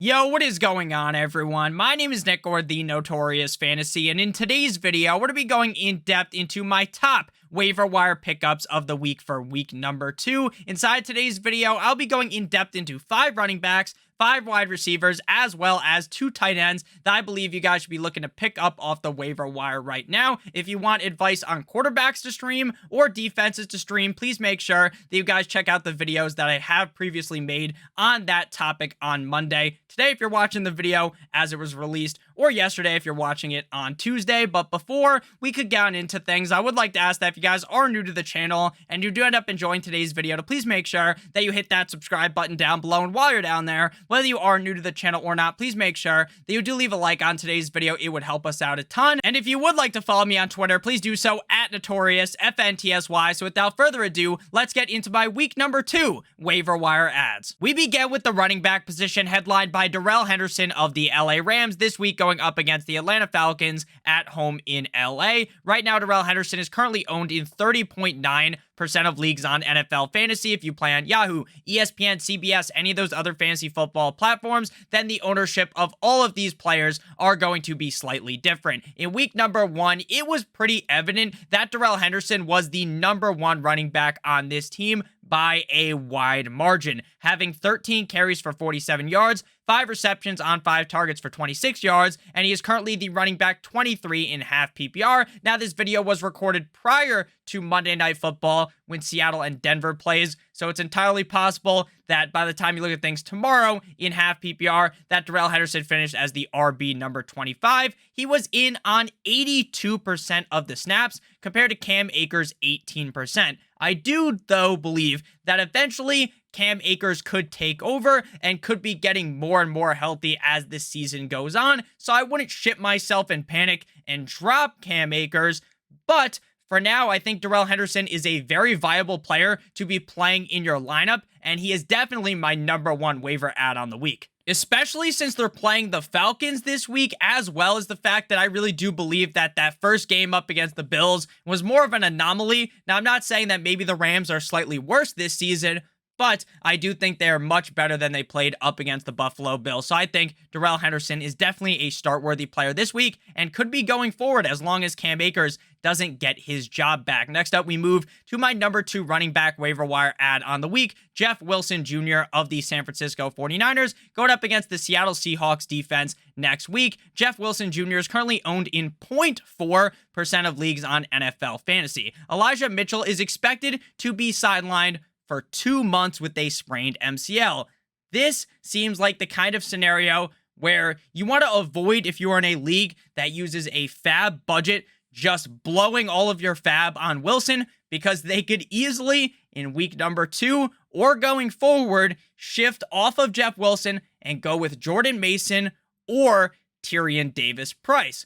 Yo, what is going on, everyone? My name is Nick, or the Notorious Fantasy, and in today's video, we're going to be going in depth into my top waiver wire pickups of the week for week number 2. Inside today's video, I'll be going in depth into 5 running backs, 5 wide receivers, as well as 2 tight ends that I believe you guys should be looking to pick up off the waiver wire right now. If you want advice on quarterbacks to stream or defenses to stream, please make sure that you guys check out the videos that I have previously made on that topic on Monday. Today, if you're watching the video as it was released, or yesterday if you're watching it on Tuesday. But before we could get into things, I would like to ask that if you guys are new to the channel and you do end up enjoying today's video, to please make sure that you hit that subscribe button down below. And while you're down there, whether you are new to the channel or not, please make sure that you do leave a like on today's video. It would help us out a ton. And if you would like to follow me on Twitter, please do so at Notorious FNTSY. So without further ado, let's get into my week number 2 waiver wire ads. We begin with the running back position, headlined by Darrell Henderson of the LA Rams this week, going up against the Atlanta Falcons at home in LA. Right now, Darrell Henderson is currently owned in 30.9% of leagues on NFL Fantasy. If you play on Yahoo, ESPN, CBS, any of those other fantasy football platforms, then the ownership of all of these players are going to be slightly different. In week number 1, it was pretty evident that Darrell Henderson was the number 1 running back on this team by a wide margin, having 13 carries for 47 yards, 5 receptions on 5 targets for 26 yards, and he is currently the running back 23 in half PPR. Now, this video was recorded prior to Monday Night Football when Seattle and Denver plays, so it's entirely possible that by the time you look at things tomorrow in half PPR, that Darrell Henderson finished as the RB number 25. He was in on 82% of the snaps compared to Cam Akers' 18%. I do, though, believe that eventually Cam Akers could take over and could be getting more and more healthy as this season goes on, so I wouldn't shit myself in panic and drop Cam Akers. But for now, I think Darrell Henderson is a very viable player to be playing in your lineup, and he is definitely my number 1 waiver ad on the week. Especially since they're playing the Falcons this week, as well as the fact that I really do believe that that first game up against the Bills was more of an anomaly. Now, I'm not saying that maybe the Rams are slightly worse this season, but I do think they're much better than they played up against the Buffalo Bills. So I think Darrell Henderson is definitely a start-worthy player this week and could be going forward as long as Cam Akers doesn't get his job back. Next up, we move to my number 2 running back waiver wire ad on the week, Jeff Wilson Jr. of the San Francisco 49ers, going up against the Seattle Seahawks defense next week. Jeff Wilson Jr. is currently owned in 0.4% of leagues on NFL Fantasy. Elijah Mitchell is expected to be sidelined for 2 months with a sprained MCL. This seems like the kind of scenario where you want to avoid if you are in a league that uses a fab budget, just blowing all of your fab on Wilson, because they could easily, in week number 2 or going forward, shift off of Jeff Wilson and go with Jordan Mason or Tyrion Davis-Price.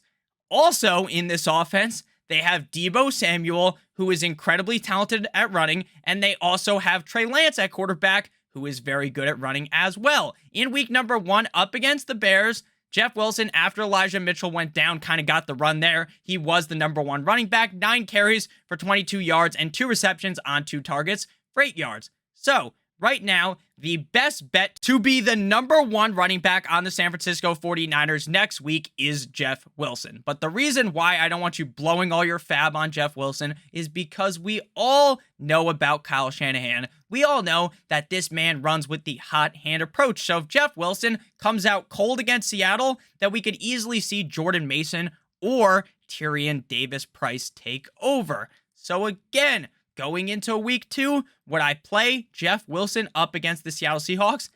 Also in this offense, they have Deebo Samuel, who is incredibly talented at running, and they also have Trey Lance at quarterback, who is very good at running as well. In week number 1, up against the Bears, Jeff Wilson, after Elijah Mitchell went down, kind of got the run there. He was the number 1 running back, 9 carries for 22 yards and 2 receptions on 2 targets for 8 yards. So, right now, the best bet to be the number 1 running back on the San Francisco 49ers next week is Jeff Wilson. But the reason why I don't want you blowing all your fab on Jeff Wilson is because we all know about Kyle Shanahan. We all know that this man runs with the hot hand approach. So if Jeff Wilson comes out cold against Seattle, that we could easily see Jordan Mason or Tyrion Davis-Price take over. So again, going into week 2, would I play Jeff Wilson up against the Seattle Seahawks?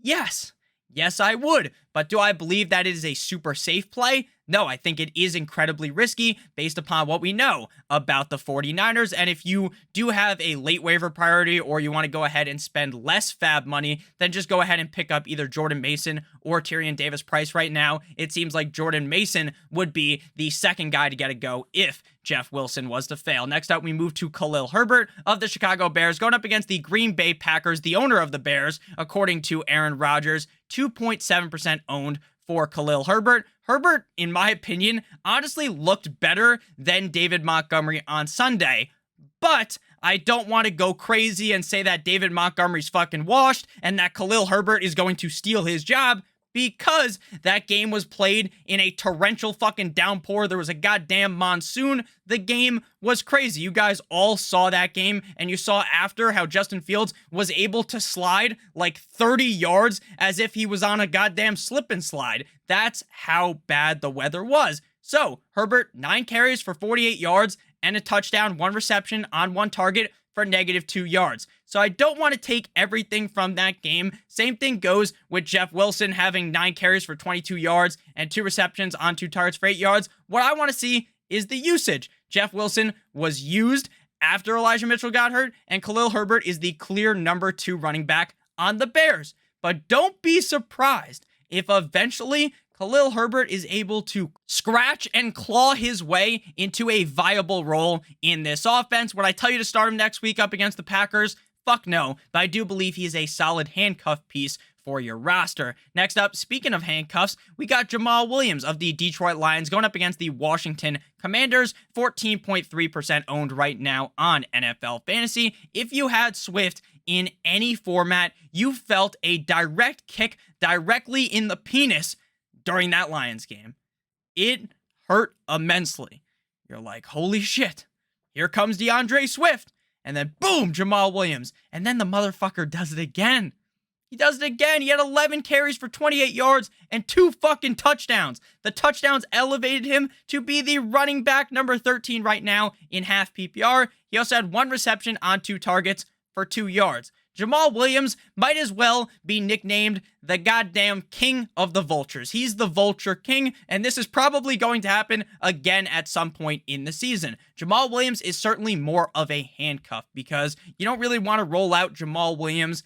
Yes. Yes, I would. But do I believe that it is a super safe play? No, I think it is incredibly risky based upon what we know about the 49ers. And if you do have a late waiver priority or you want to go ahead and spend less fab money, then just go ahead and pick up either Jordan Mason or Tyrion Davis-Price right now. It seems like Jordan Mason would be the second guy to get a go if Jeff Wilson was to fail. Next up, we move to Khalil Herbert of the Chicago Bears, going up against the Green Bay Packers, the owner of the Bears, according to Aaron Rodgers, 2.7% owned for Khalil Herbert. Herbert, in my opinion, honestly looked better than David Montgomery on Sunday, but I don't want to go crazy and say that David Montgomery's fucking washed and that Khalil Herbert is going to steal his job, because that game was played in a torrential fucking downpour. There was a goddamn monsoon. The game was crazy. You guys all saw that game, and you saw after how Justin Fields was able to slide like 30 yards as if he was on a goddamn slip and slide. That's how bad the weather was. So, Herbert, 9 carries for 48 yards and a touchdown, 1 reception on 1 target for -2 yards. So I don't want to take everything from that game. Same thing goes with Jeff Wilson having 9 carries for 22 yards and 2 receptions on 2 targets for 8 yards. What I want to see is the usage. Jeff Wilson was used after Elijah Mitchell got hurt, and Khalil Herbert is the clear number 2 running back on the Bears. But don't be surprised if eventually Khalil Herbert is able to scratch and claw his way into a viable role in this offense. Would I tell you to start him next week up against the Packers? Fuck no, but I do believe he is a solid handcuff piece for your roster. Next up, speaking of handcuffs, we got Jamal Williams of the Detroit Lions going up against the Washington Commanders, 14.3% owned right now on NFL Fantasy. If you had Swift in any format, you felt a direct kick directly in the penis during that Lions game. It hurt immensely. You're like, holy shit, here comes DeAndre Swift. And then boom, Jamal Williams. And then the motherfucker does it again. He does it again. He had 11 carries for 28 yards and 2 fucking touchdowns. The touchdowns elevated him to be the running back number 13 right now in half PPR. He also had 1 reception on 2 targets for 2 yards. Jamal Williams might as well be nicknamed the goddamn king of the vultures. He's the vulture king, and this is probably going to happen again at some point in the season. Jamal Williams is certainly more of a handcuff because you don't really want to roll out Jamal Williams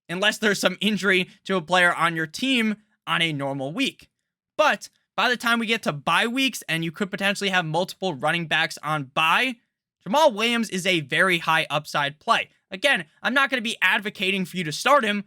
unless there's some injury to a player on your team on a normal week. But by the time we get to bye weeks and you could potentially have multiple running backs on bye, Jamal Williams is a very high upside play. Again, I'm not going to be advocating for you to start him,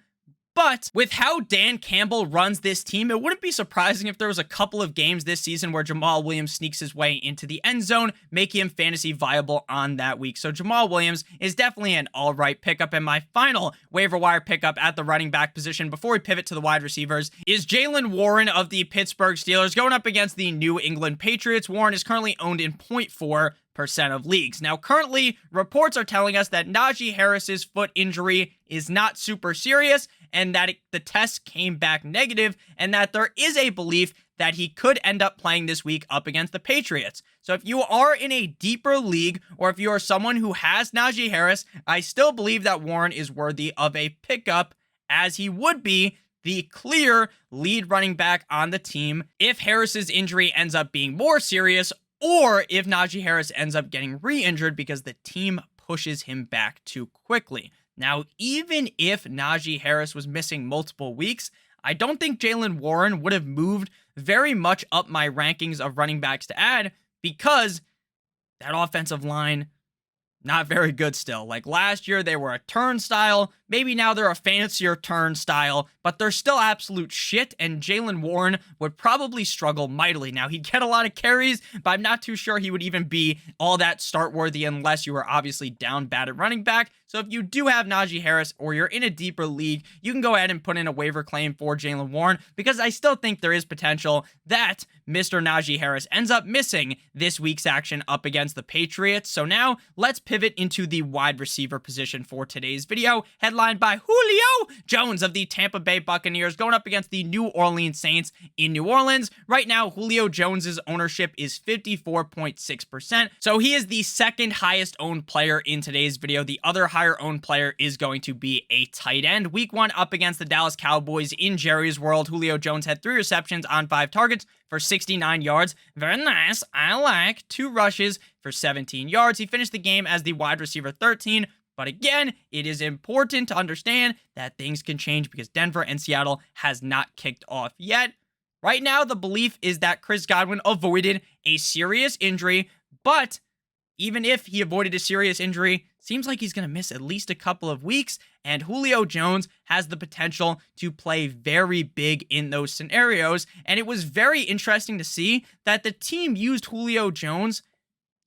but with how Dan Campbell runs this team, it wouldn't be surprising if there was a couple of games this season where Jamal Williams sneaks his way into the end zone, making him fantasy viable on that week. So Jamal Williams is definitely an all right pickup. And my final waiver wire pickup at the running back position before we pivot to the wide receivers is Jaylen Warren of the Pittsburgh Steelers going up against the New England Patriots. Warren is currently owned in 0.4% of leagues. Now, currently, reports are telling us that Najee Harris's foot injury is not super serious and that the test came back negative and that there is a belief that he could end up playing this week up against the Patriots. So if you are in a deeper league or if you are someone who has Najee Harris, I still believe that Warren is worthy of a pickup as he would be the clear lead running back on the team if Harris's injury ends up being more serious or if Najee Harris ends up getting re-injured because the team pushes him back too quickly. Now, even if Najee Harris was missing multiple weeks, I don't think Jaylen Warren would have moved very much up my rankings of running backs to add because that offensive line, not very good still. Like last year, they were a turnstile. Maybe now they're a fancier turnstile, but they're still absolute shit, and Jaylen Warren would probably struggle mightily. Now, he'd get a lot of carries, but I'm not too sure he would even be all that start-worthy unless you were obviously down bad at running back. So if you do have Najee Harris or you're in a deeper league, you can go ahead and put in a waiver claim for Jaylen Warren because I still think there is potential that Mr. Najee Harris ends up missing this week's action up against the Patriots. So now let's pivot into the wide receiver position for today's video, headlined by Julio Jones of the Tampa Bay Buccaneers going up against the New Orleans Saints in New Orleans. Right now, Julio Jones's ownership is 54.6%. So he is the second highest owned player in today's video. The other higher owned player is going to be a tight end. Week 1 up against the Dallas Cowboys in Jerry's World. Julio Jones had 3 receptions on 5 targets for 69 yards. Very nice. I like 2 rushes for 17 yards. He finished the game as the wide receiver 13. But again, it is important to understand that things can change because Denver and Seattle has not kicked off yet. Right now, the belief is that Chris Godwin avoided a serious injury, but even if he avoided a serious injury, seems like he's going to miss at least a couple of weeks, and Julio Jones has the potential to play very big in those scenarios, and it was very interesting to see that the team used Julio Jones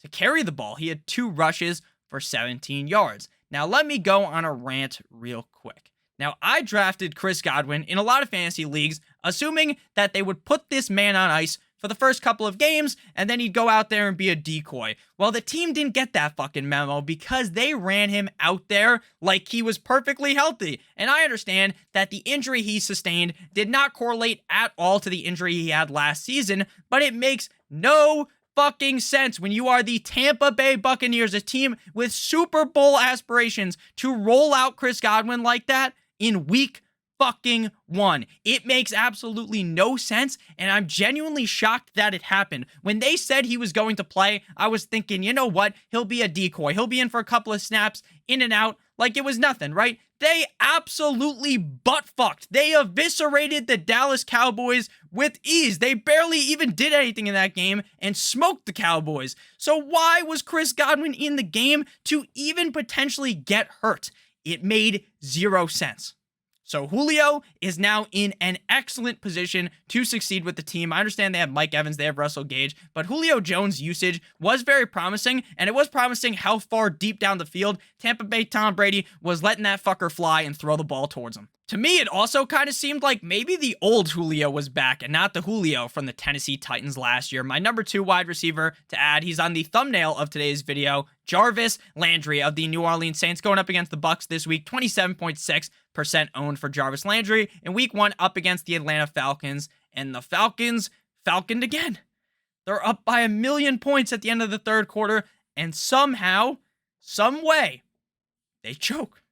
to carry the ball. He had 2 rushes for 17 yards. Now, let me go on a rant real quick. Now, I drafted Chris Godwin in a lot of fantasy leagues, assuming that they would put this man on ice for the first couple of games, and then he'd go out there and be a decoy. Well, the team didn't get that fucking memo because they ran him out there like he was perfectly healthy. And I understand that the injury he sustained did not correlate at all to the injury he had last season, but it makes no fucking sense when you are the Tampa Bay Buccaneers, a team with Super Bowl aspirations, to roll out Chris Godwin like that in week fucking 1. It makes absolutely no sense, and I'm genuinely shocked that it happened. When they said he was going to play, I was thinking, you know what? He'll be a decoy. He'll be in for a couple of snaps, in and out, like it was nothing, right? They absolutely butt-fucked. They eviscerated the Dallas Cowboys with ease. They barely even did anything in that game and smoked the Cowboys. So why was Chris Godwin in the game to even potentially get hurt? It made zero sense. So Julio is now in an excellent position to succeed with the team. I understand they have Mike Evans, they have Russell Gage, but Julio Jones' usage was very promising, and it was promising how far deep down the field Tampa Bay Tom Brady was letting that fucker fly and throw the ball towards him. To me, it also kind of seemed like maybe the old Julio was back and not the Julio from the Tennessee Titans last year. My number 2 wide receiver to add, he's on the thumbnail of today's video, Jarvis Landry of the New Orleans Saints, going up against the Bucs this week. 27.6% owned for Jarvis Landry in week 1 up against the Atlanta Falcons. And the Falcons falconed again. They're up by 1,000,000 points at the end of the third quarter, and somehow, some way, they choke.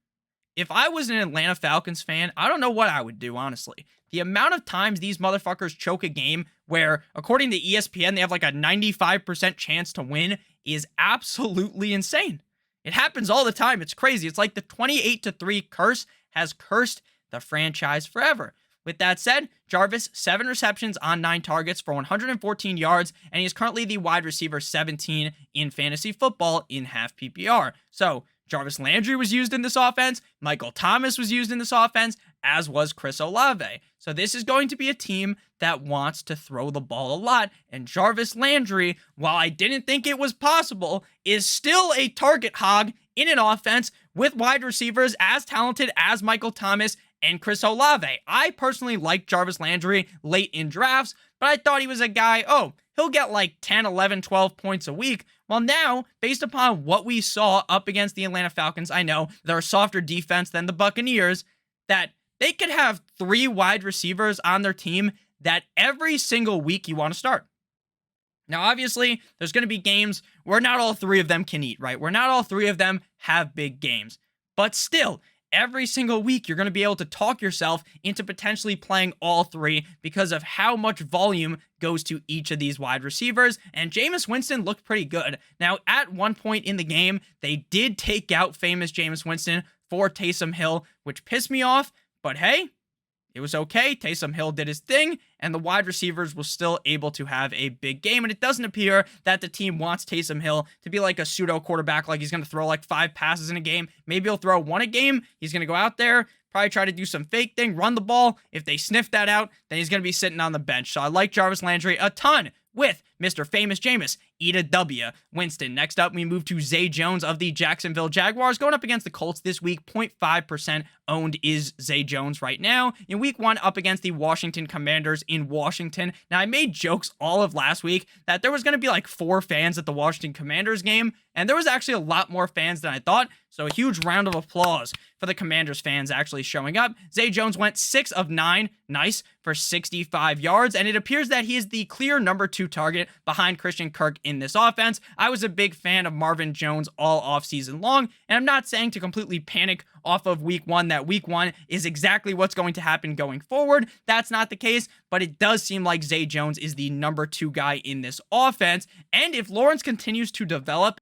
If I was an Atlanta Falcons fan, I don't know what I would do, honestly. The amount of times these motherfuckers choke a game where, according to ESPN, they have like a 95% chance to win is absolutely insane. It happens all the time. It's crazy. It's like the 28-3 curse has cursed the franchise forever. With that said, Jarvis, 7 receptions on 9 targets for 114 yards, and he is currently the wide receiver 17 in fantasy football in half PPR. So, Jarvis Landry was used in this offense, Michael Thomas was used in this offense, as was Chris Olave. So this is going to be a team that wants to throw the ball a lot, and Jarvis Landry, while I didn't think it was possible, is still a target hog in an offense with wide receivers as talented as Michael Thomas and Chris Olave. I personally like Jarvis Landry late in drafts, but I thought he was a guy, he'll get like 10, 11, 12 points a week. Well, now, based upon what we saw up against the Atlanta Falcons, I know they're a softer defense than the Buccaneers, that they could have 3 wide receivers on their team that every single week you want to start. Now, obviously, there's going to be games where not all 3 of them can eat, right? Where not all 3 of them have big games. But still, every single week, you're going to be able to talk yourself into potentially playing all 3 because of how much volume goes to each of these wide receivers. And Jameis Winston looked pretty good. Now, at one point in the game, they did take out famous Jameis Winston for Taysom Hill, which pissed me off. But hey, it was okay. Taysom Hill did his thing, and the wide receivers were still able to have a big game. And it doesn't appear that the team wants Taysom Hill to be like a pseudo quarterback, like he's going to throw like 5 passes in a game. Maybe he'll throw 1 a game. He's going to go out there, probably try to do some fake thing, run the ball. If they sniff that out, then he's going to be sitting on the bench. So I like Jarvis Landry a ton with Mr. Famous Jameis. Eat a W. Winston. Next up, we move to Zay Jones of the Jacksonville Jaguars, going up against the Colts this week. 0.5% owned is Zay Jones right now. In week 1, up against the Washington Commanders in Washington. Now, I made jokes all of last week that there was going to be like 4 fans at the Washington Commanders game, and there was actually a lot more fans than I thought. So a huge round of applause for the Commanders fans actually showing up. Zay Jones went 6 of 9, nice, for 65 yards, and it appears that he is the clear number 2 target behind Christian Kirk in this offense. I was a big fan of Marvin Jones all offseason long, and I'm not saying to completely panic off of week 1 that week 1 is exactly what's going to happen going forward. That's not the case, but it does seem like Zay Jones is the number 2 guy in this offense. And if Lawrence continues to develop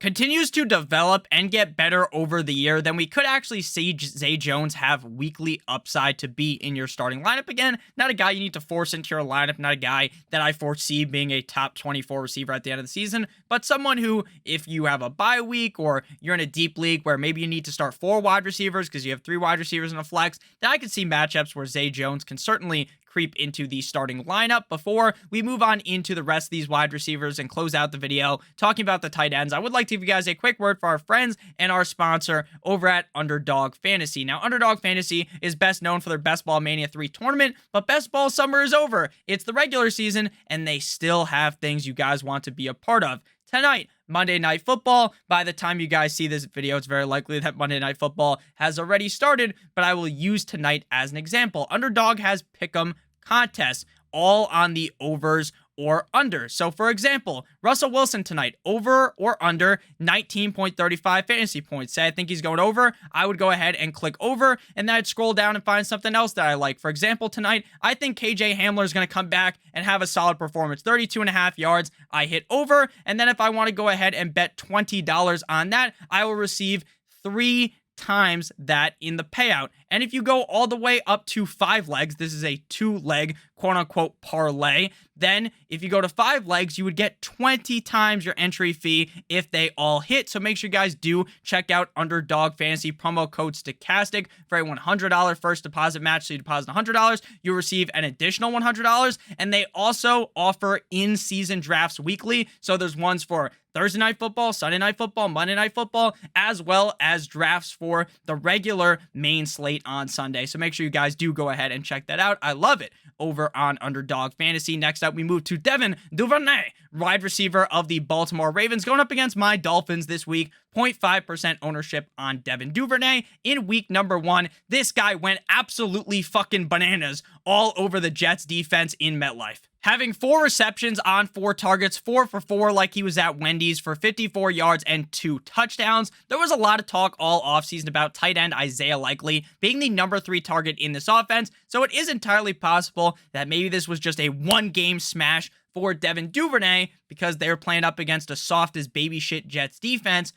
and get better over the year, then we could actually see Zay Jones have weekly upside to be in your starting lineup again. Not a guy you need to force into your lineup, not a guy that I foresee being a top 24 receiver at the end of the season, but someone who, if you have a bye week or you're in a deep league where maybe you need to start 4 wide receivers because you have 3 wide receivers in a flex, then I could see matchups where Zay Jones can certainly creep into the starting lineup. Before we move on into the rest of these wide receivers and close out the video talking about the tight ends, I would like to give you guys a quick word for our friends and our sponsor over at Underdog Fantasy. Now, Underdog Fantasy is best known for their Best Ball Mania 3 tournament, but Best Ball Summer is over. It's the regular season, and they still have things you guys want to be a part of. Tonight, Monday Night Football. By the time you guys see this video, it's very likely that Monday Night Football has already started, but I will use tonight as an example. Underdog has pick'em contests, all on the overs or under. So, for example, Russell Wilson tonight, over or under 19.35 fantasy points. Say I think he's going over, I would go ahead and click over, and then I'd scroll down and find something else that I like. For example, tonight, I think KJ Hamler is going to come back and have a solid performance, 32.5 yards. I hit over, and then if I want to go ahead and bet $20 on that, I will receive 3 times that in the payout. And if you go all the way up to 5 legs, this is a 2-leg quote-unquote parlay, then if you go to 5 legs, you would get 20 times your entry fee if they all hit. So make sure you guys do check out Underdog Fantasy, promo code Stochastic for a $100 first deposit match. So you deposit $100, you receive an additional $100, and they also offer in-season drafts weekly. So there's ones for Thursday Night Football, Sunday Night Football, Monday Night Football, as well as drafts for the regular main slate on Sunday. So make sure you guys do go ahead and check that out. I love it over on Underdog Fantasy. Next up, we move to Devin Duvernay, wide receiver of the Baltimore Ravens, going up against my Dolphins this week. 0.5% ownership on Devin Duvernay in week number 1. This guy went absolutely fucking bananas all over the Jets defense in MetLife. Having 4 receptions on 4 targets, 4 for 4 like he was at Wendy's for 54 yards and 2 touchdowns. There was a lot of talk all offseason about tight end Isaiah Likely being the number 3 target in this offense, so it is entirely possible that maybe this was just a one-game smash for Devin Duvernay because they were playing up against a soft as baby shit Jets defense.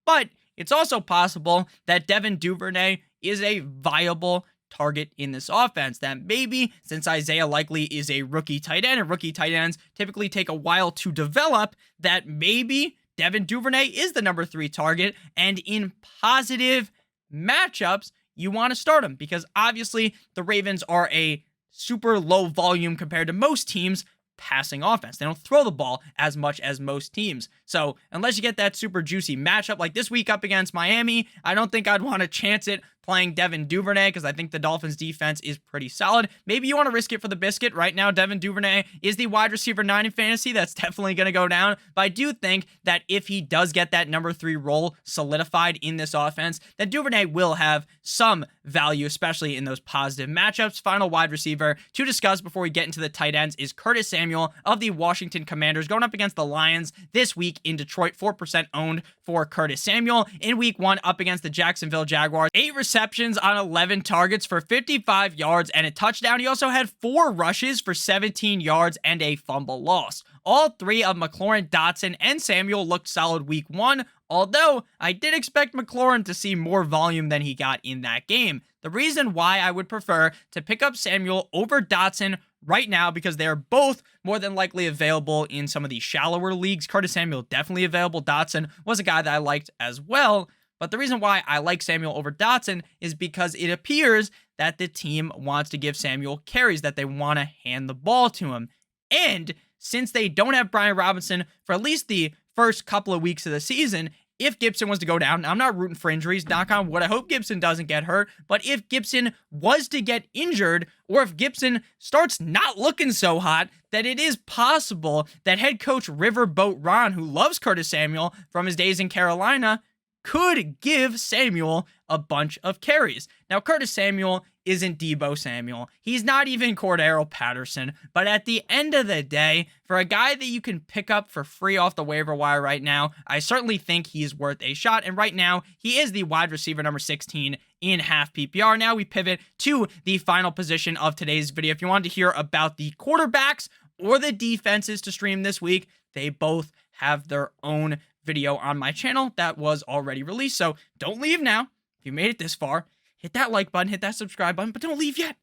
But it's also possible that Devin Duvernay is a viable target in this offense, that maybe since Isaiah Likely is a rookie tight end, and rookie tight ends typically take a while to develop, that maybe Devin Duvernay is the number 3 target, and in positive matchups, you want to start him, because obviously the Ravens are a super low volume compared to most teams passing offense. They don't throw the ball as much as most teams. So unless you get that super juicy matchup like this week up against Miami, I don't think I'd want to chance it playing Devin Duvernay because I think the Dolphins defense is pretty solid. Maybe you want to risk it for the biscuit. Right now, Devin Duvernay is the wide receiver 9 in fantasy. That's definitely going to go down. But I do think that if he does get that number 3 role solidified in this offense, then Duvernay will have some value, especially in those positive matchups. Final wide receiver to discuss before we get into the tight ends is Curtis Samuel of the Washington Commanders, going up against the Lions this week in Detroit. 4% owned for Curtis Samuel. In week 1 up against the Jacksonville Jaguars, 8 receptions on 11 targets for 55 yards and a touchdown. He also had 4 rushes for 17 yards and a fumble lost. All 3 of McLaurin, Dotson, and Samuel looked solid week 1, although I did expect McLaurin to see more volume than he got in that game. The reason why I would prefer to pick up Samuel over Dotson right now, because they're both more than likely available in some of the shallower leagues. Curtis Samuel definitely available. Dotson was a guy that I liked as well. But the reason why I like Samuel over Dotson is because it appears that the team wants to give Samuel carries, that they want to hand the ball to him. And since they don't have Brian Robinson for at least the first couple of weeks of the season, if Gibson was to go down, I'm not rooting for injuries, knock on wood, I hope Gibson doesn't get hurt, but if Gibson was to get injured, or if Gibson starts not looking so hot, that it is possible that head coach Riverboat Ron, who loves Curtis Samuel from his days in Carolina, could give Samuel a bunch of carries. Now, Curtis Samuel isn't Deebo Samuel. He's not even Cordero Patterson. But at the end of the day, for a guy that you can pick up for free off the waiver wire right now, I certainly think he's worth a shot. And right now, he is the wide receiver number 16 in half PPR. Now we pivot to the final position of today's video. If you wanted to hear about the quarterbacks or the defenses to stream this week, they both have their own video on my channel that was already released. So don't leave now. If you made it this far, hit that like button, hit that subscribe button, but don't leave yet.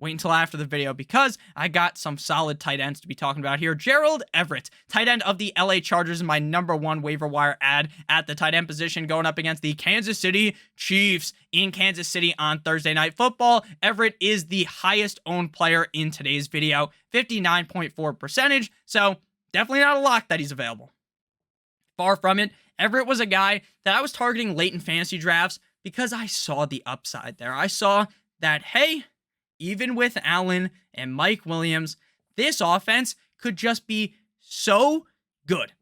wait until after the video because I got some solid tight ends to be talking about here. Gerald Everett, tight end of the LA Chargers, is my number one waiver wire ad at the tight end position, going up against the Kansas City Chiefs in Kansas City on Thursday Night Football. Everett is the highest owned player in today's video, 59.4%. So definitely not a lock that he's available. Far from it. Everett was a guy that I was targeting late in fantasy drafts because I saw the upside there. I saw that, hey, even with Allen and Mike Williams, this offense could just be so good.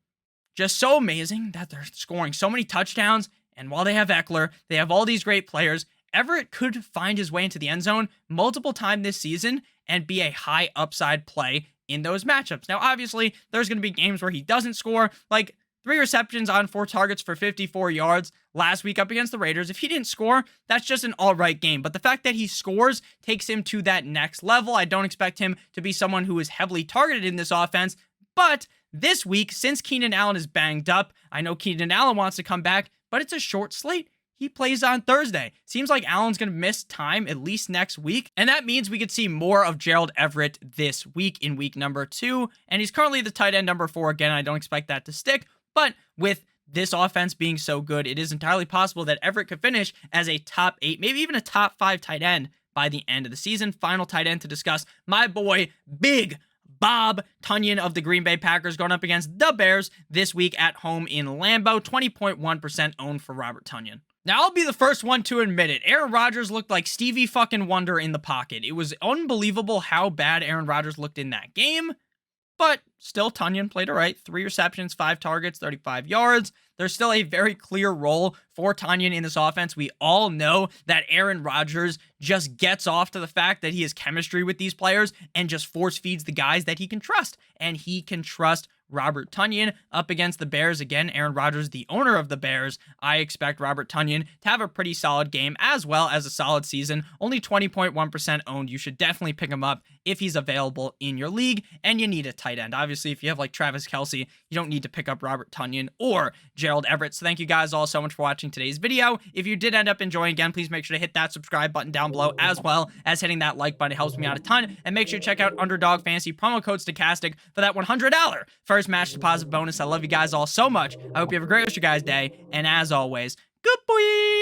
Just so amazing that they're scoring so many touchdowns. And while they have Eckler, they have all these great players. Everett could find his way into the end zone multiple times this season and be a high upside play in those matchups. Now, obviously, there's going to be games where he doesn't score, like 3 receptions on 4 targets for 54 yards last week up against the Raiders. If he didn't score, that's just an all right game. But the fact that he scores takes him to that next level. I don't expect him to be someone who is heavily targeted in this offense. But this week, since Keenan Allen is banged up, I know Keenan Allen wants to come back, but it's a short slate. He plays on Thursday. Seems like Allen's going to miss time at least next week. And that means we could see more of Gerald Everett this week in week number 2. And he's currently the tight end number 4. Again, I don't expect that to stick. But with this offense being so good, it is entirely possible that Everett could finish as a top 8, maybe even a top 5 tight end by the end of the season. Final tight end to discuss, my boy, Big Bob Tonyan of the Green Bay Packers, going up against the Bears this week at home in Lambeau. 20.1% owned for Robert Tonyan. Now, I'll be the first one to admit it. Aaron Rodgers looked like Stevie fucking Wonder in the pocket. It was unbelievable how bad Aaron Rodgers looked in that game. But still, Tonyan played all right. 3 receptions, 5 targets, 35 yards. There's still a very clear role for Tonyan in this offense. We all know that Aaron Rodgers just gets off to the fact that he has chemistry with these players and just force feeds the guys that he can trust. And he can trust Robert Tonyan up against the Bears. Again, Aaron Rodgers, the owner of the Bears. I expect Robert Tonyan to have a pretty solid game as well as a solid season. Only 20.1% owned. You should definitely pick him up if he's available in your league, and you need a tight end. Obviously, if you have like Travis Kelce, you don't need to pick up Robert Tonyan or Gerald Everett. So thank you guys all so much for watching today's video. If you did end up enjoying, again, please make sure to hit that subscribe button down below as well as hitting that like button. It helps me out a ton. And make sure to check out Underdog Fantasy promo code Stochastic for that $100 first match deposit bonus. I love you guys all so much. I hope you have a great rest of your guys' day. And as always, good boy.